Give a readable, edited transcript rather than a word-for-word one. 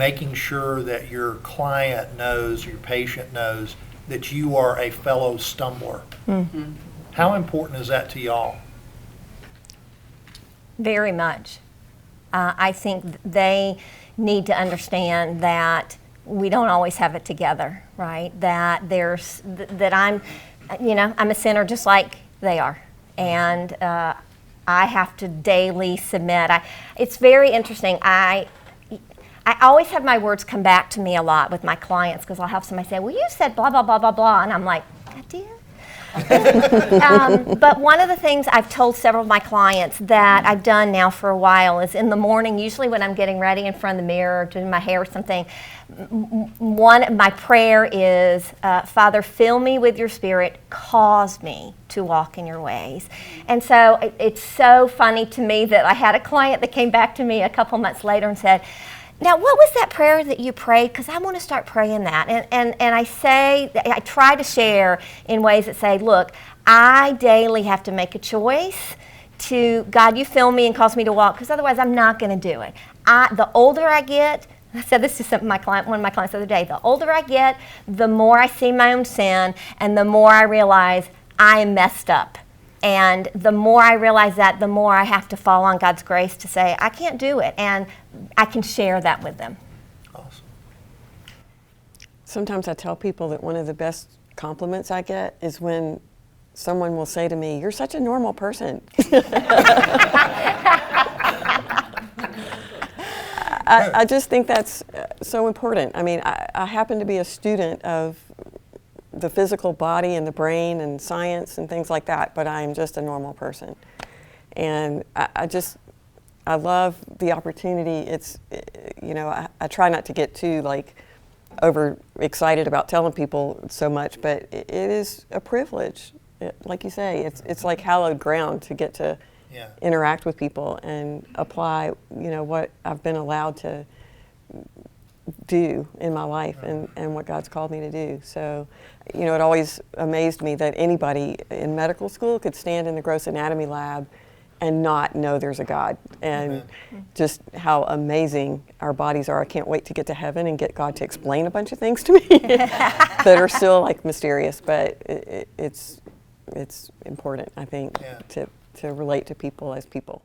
making sure that your client knows, your patient knows that you are a fellow stumbler. Mm-hmm. How important is that to y'all? Very much. I think they need to understand that we don't always have it together, right? That that I'm a sinner just like they are, and I have to daily submit. It's very interesting. I always have my words come back to me a lot with my clients, because I'll have somebody say, well, you said blah, blah, blah, blah, blah, and I'm like, I did? But one of the things I've told several of my clients that I've done now for a while is in the morning, usually when I'm getting ready in front of the mirror, doing my hair or something, my prayer is, Father, fill me with your Spirit, cause me to walk in your ways. And so it's so funny to me that I had a client that came back to me a couple months later and said, now, what was that prayer that you prayed? Because I want to start praying that. And I try to share in ways that say, look, I daily have to make a choice to, God, you fill me and cause me to walk, because otherwise I'm not going to do it. The older I get, I said this to one of my clients the other day, the older I get, the more I see my own sin, and the more I realize I am messed up. And the more I realize that, the more I have to fall on God's grace to say, I can't do it. And I can share that with them. Awesome. Sometimes I tell people that one of the best compliments I get is when someone will say to me, you're such a normal person. I just think that's so important. I mean, I happen to be a student of the physical body and the brain and science and things like that, but I'm just a normal person. And I love the opportunity. It's, I try not to get too over excited about telling people so much, but it is a privilege. Like you say, it's like hallowed ground to get to interact with people and apply, what I've been allowed to do in my life and what God's called me to do. So, it always amazed me that anybody in medical school could stand in the gross anatomy lab and not know there's a God, and just how amazing our bodies are. I can't wait to get to heaven and get God to explain a bunch of things to me that are still mysterious, but it's important, I think, to relate to people as people.